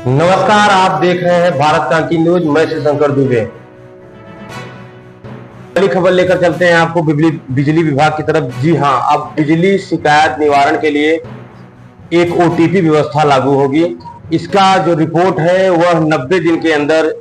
नमस्कार, आप देख रहे हैं भारत क्रांति न्यूज। मैं श्री शंकर दुबे। बड़ी खबर लेकर चलते हैं आपको बिजली विभाग की तरफ। जी हां, अब बिजली शिकायत निवारण के लिए एक ओटीपी व्यवस्था लागू होगी। इसका जो रिपोर्ट है वह 90 दिन के अंदर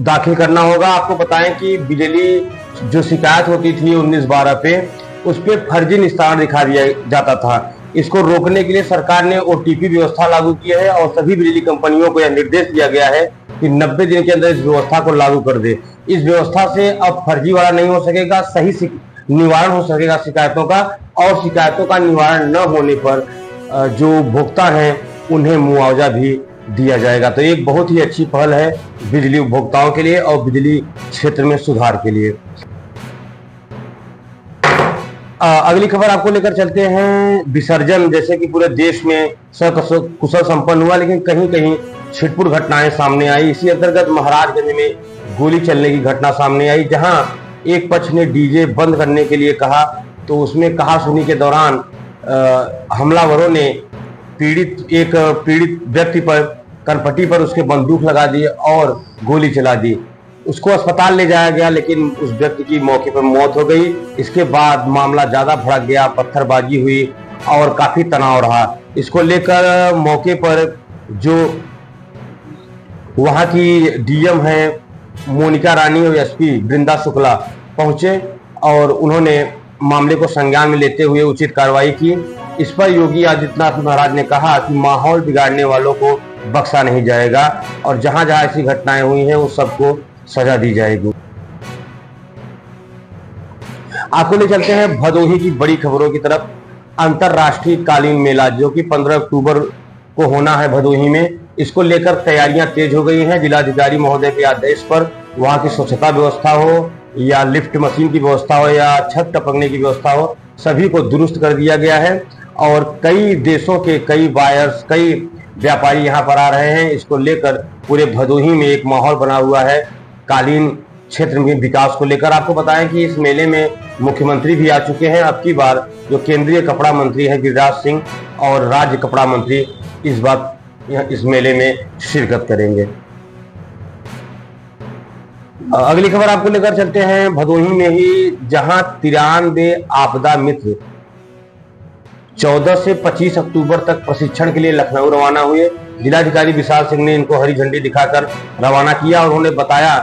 दाखिल करना होगा। आपको बताएं कि बिजली जो शिकायत होती थी 19/12 पे, उस पे फर्जी निस्तारण दिखा दिया जाता था। इसको रोकने के लिए सरकार ने ओटीपी व्यवस्था लागू की है और सभी बिजली कंपनियों को यह निर्देश दिया गया है कि 90 दिन के अंदर इस व्यवस्था को लागू कर दे। इस व्यवस्था से अब फर्जीवाड़ा नहीं हो सकेगा, सही निवारण हो सकेगा शिकायतों का, और शिकायतों का निवारण न होने पर जो उपभोक्ता हैं उन्हें मुआवजा भी दिया जाएगा। तो एक बहुत ही अच्छी पहल है बिजली उपभोक्ताओं के लिए और बिजली क्षेत्र में सुधार के लिए। अगली खबर आपको लेकर चलते हैं। विसर्जन जैसे कि पूरे देश में कुशल संपन्न हुआ, लेकिन कहीं कहीं छिटपुट घटनाएं सामने आई। इसी अंतर्गत महाराजगंज में गोली चलने की घटना सामने आई, जहां एक पक्ष ने डीजे बंद करने के लिए कहा, तो उसमें कहा सुनी के दौरान हमलावरों ने पीड़ित व्यक्ति पर कनपट्टी पर उसके बंदूक लगा दी और गोली चला दी। उसको अस्पताल ले जाया गया, लेकिन उस व्यक्ति की मौके पर मौत हो गई। इसके बाद मामला ज्यादा भड़क गया, पत्थरबाजी हुई और काफी तनाव रहा। इसको लेकर मौके पर जो वहां की डीएम है मोनिका रानी और एसपी वृंदा शुक्ला पहुंचे और उन्होंने मामले को संज्ञान में लेते हुए उचित कार्रवाई की। इस पर योगी आदित्यनाथ महाराज ने कहा कि माहौल बिगाड़ने वालों को बख्शा नहीं जाएगा और जहां जहां ऐसी घटनाएं हुई हैं उस सबको सजा दी जाएगी। आपको ले चलते हैं भदोही की बड़ी खबरों की तरफ। अंतरराष्ट्रीय कालीन मेला जो कि 15 अक्टूबर को होना है भदोही में, इसको लेकर तैयारियां तेज हो गई हैं। जिलाधिकारी महोदय के आदेश पर वहां की स्वच्छता व्यवस्था हो या लिफ्ट मशीन की व्यवस्था हो या छत टपकने की व्यवस्था हो, सभी को दुरुस्त कर दिया गया है और कई देशों के कई बायर्स, कई व्यापारी यहाँ पर आ रहे हैं। इसको लेकर पूरे भदोही में एक माहौल बना हुआ है कालीन क्षेत्र में विकास को लेकर। आपको बताएं कि इस मेले में मुख्यमंत्री भी आ चुके हैं। अब की बार जो केंद्रीय कपड़ा मंत्री है गिरिराज सिंह और राज्य कपड़ा मंत्री इस बार इस मेले में शिरकत करेंगे। अगली खबर आपको लेकर चलते हैं भदोही में ही, जहां 93 आपदा मित्र 14 से 25 अक्टूबर तक प्रशिक्षण के लिए लखनऊ रवाना हुए। जिलाधिकारी विशाल सिंह ने इनको हरी झंडी दिखाकर रवाना किया और उन्होंने बताया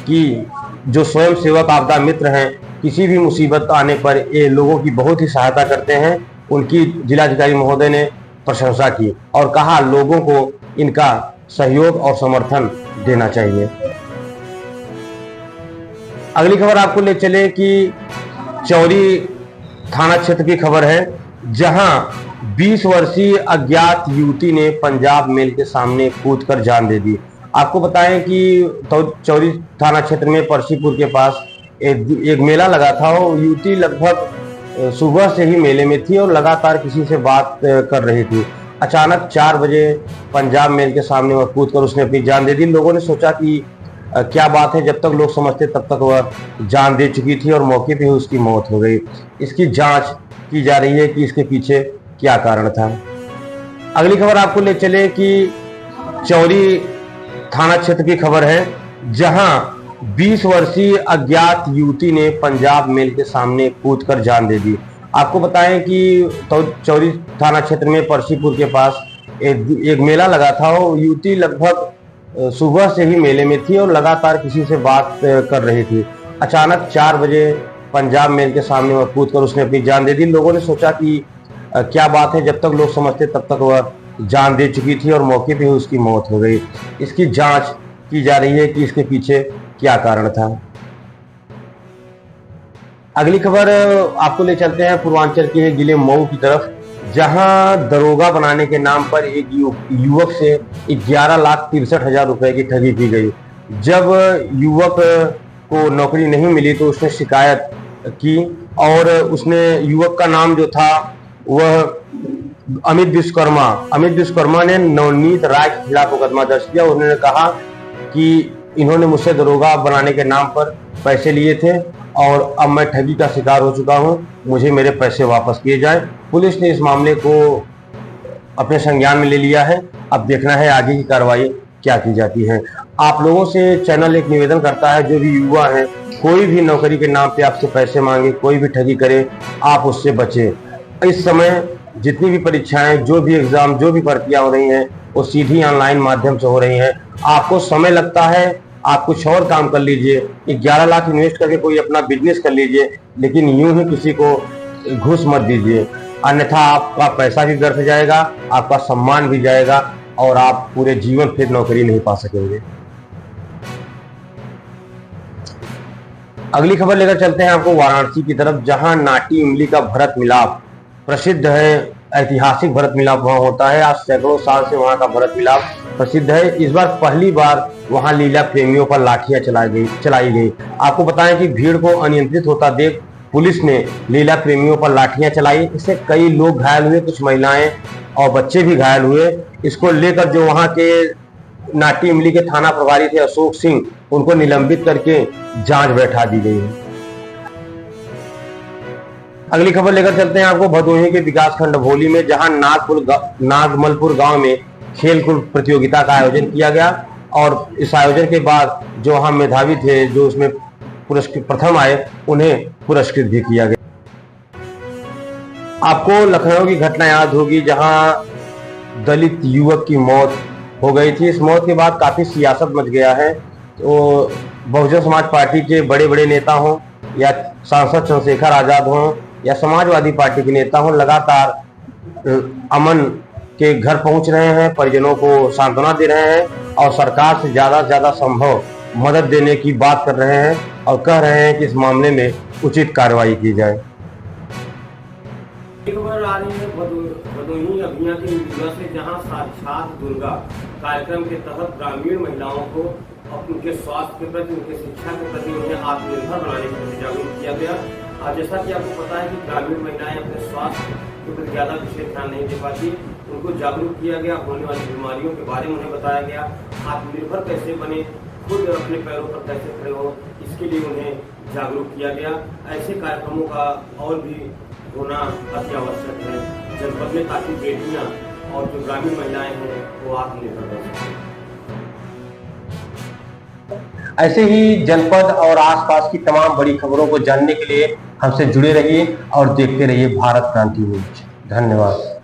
कि जो स्वयं सेवक आपदा मित्र हैं, किसी भी मुसीबत आने पर ये लोगों की बहुत ही सहायता करते हैं। उनकी जिलाधिकारी महोदय ने प्रशंसा की और कहा लोगों को इनका सहयोग और समर्थन देना चाहिए। अगली खबर आपको ले चले कि चौरी थाना क्षेत्र की खबर है, जहां 20 वर्षीय अज्ञात युवती ने पंजाब मेल के सामने कूदकर जान दे दी। आपको बताएं कि चौरी थाना क्षेत्र में परसीपुर के पास एक मेला लगा था। वो युवती लगभग सुबह से ही मेले में थी और लगातार किसी से बात कर रही थी। अचानक 4 बजे पंजाब मेल के सामने वह कूदकर उसने अपनी जान दे दी। लोगों ने सोचा कि क्या बात है, जब तक लोग समझते तब तक वह जान दे चुकी थी और मौके पे ही उसकी मौत हो गई। इसकी जांच की जा रही है कि इसके पीछे क्या कारण था। अगली खबर आपको ले चले कि चौरी थाना क्षेत्र की खबर है, जहां 20 वर्षीय अज्ञात युवती ने पंजाब मेल के सामने कूदकर जान दे दी। आपको बताएं कि चौरी थाना क्षेत्र में परसीपुर के पास एक मेला लगा था। वो युवती लगभग सुबह से ही मेले में थी और लगातार किसी से बात कर रही थी। अचानक 4 बजे पंजाब मेल के सामने वह कूदकर उसने अपनी जान दे दी। लोगों ने सोचा कि क्या बात है, जब तक लोग समझते तब तक वह जान दे चुकी थी और मौके पे ही उसकी मौत हो गई। इसकी जांच की जा रही है कि इसके पीछे क्या कारण था। अगली खबर आपको ले चलते हैं पूर्वांचल के जिले मऊ की तरफ, जहां दरोगा बनाने के नाम पर एक युवक से 11,63,000 रुपए की ठगी की गई। जब युवक को नौकरी नहीं मिली तो उसने शिकायत की और उसने युवक का नाम जो था वह अमित विश्वकर्मा ने नवनीत राय के खिलाफ मुकदमा दर्ज किया। उन्होंने कहा कि इन्होंने मुझसे दरोगा बनाने के नाम पर पैसे लिए थे और अब मैं ठगी का शिकार हो चुका हूं, मुझे मेरे पैसे वापस किए जाएं। पुलिस ने इस मामले को अपने संज्ञान में ले लिया है अब देखना है आगे की कार्रवाई क्या की जाती है। आप लोगों से चैनल एक निवेदन करता है, जो भी युवा हैं, कोई भी नौकरी के नाम पे आपसे पैसे मांगे, कोई भी ठगी करे, आप उससे बचें। इस समय जितनी भी परीक्षाएं, जो भी एग्जाम, जो भी भर्तियां हो रही हैं, वो सीधी ऑनलाइन माध्यम से हो रही हैं। आपको समय लगता है, आप कुछ और काम कर लीजिए, 11 लाख इन्वेस्ट करके कोई अपना बिजनेस कर लीजिए, लेकिन यूं ही किसी को घूस मत दीजिए, अन्यथा आपका पैसा भी व्यर्थ जाएगा, आपका सम्मान भी जाएगा और आप पूरे जीवन फिर नौकरी नहीं पा सकेंगे। अगली खबर लेकर चलते हैं आपको वाराणसी की तरफ, जहां नाटी इमली का भरत मिलाप प्रसिद्ध है। ऐतिहासिक भरत मिलाप वहां होता है। आज सैकड़ों साल से वहां का भरत मिलाप प्रसिद्ध है। इस बार पहली बार वहां लीला प्रेमियों पर लाठियां चलाई गई। आपको बताएं कि भीड़ को अनियंत्रित होता देख पुलिस ने लीला प्रेमियों पर लाठियां चलाई। इससे कई लोग घायल हुए, कुछ महिलाएं और बच्चे भी घायल हुए। इसको लेकर जो वहां के नाटी इमली के थाना प्रभारी थे अशोक सिंह, उनको निलंबित करके जांच बैठा दी गई है। अगली खबर लेकर चलते हैं आपको भदोही के विकासखंड भोली में, जहां नागमलपुर गांव में खेलकूद प्रतियोगिता का आयोजन किया गया और इस आयोजन के बाद जो वहां मेधावी थे, जो उसमें प्रथम आए, उन्हें पुरस्कृत भी किया गया। आपको लखनऊ की घटना याद होगी, जहां दलित युवक की मौत हो गई थी। इस मौत के बाद काफी सियासत मच गया है। तो बहुजन समाज पार्टी के बड़े बड़े नेता हों या सांसद चंद्रशेखर आजाद हों या समाजवादी पार्टी के नेता हों, लगातार अमन के घर पहुंच रहे हैं, परिजनों को सांत्वना दे रहे हैं और सरकार से ज्यादा संभव मदद देने की बात कर रहे हैं और कह रहे हैं कि इस मामले में उचित कार्रवाई की जाए। खबर आ रही है भदोही अभियान की मीडिया से, जहां साक्षात दुर्गा कार्यक्रम के तहत ग्रामीण महिलाओं को उनके स्वास्थ्य के प्रति, उनके शिक्षा के प्रति, उन्हें आत्मनिर्भर बनाने के प्रति जागरूक किया गया। और जैसा कि आपको पता है कि ग्रामीण महिलाएं अपने स्वास्थ्य के प्रति ज्यादा विशेष ध्यान नहीं दे पाती, उनको जागरूक किया गया, होने वाली बीमारियों के बारे में उन्हें बताया गया, आत्मनिर्भर कैसे बने, खुद अपने पैरों पर कैसे खड़े हो, इसके लिए उन्हें जागरूक किया गया। ऐसे कार्यक्रमों का और भी होना अति आवश्यक है जनपद में, ताकि बेटियां और जो ग्रामीण महिलाएं हैं वो आत्मनिर्भर बन सकें। ऐसे ही जनपद और आसपास की तमाम बड़ी खबरों को जानने के लिए हमसे जुड़े रहिए और देखते रहिए भारत क्रांति न्यूज। धन्यवाद।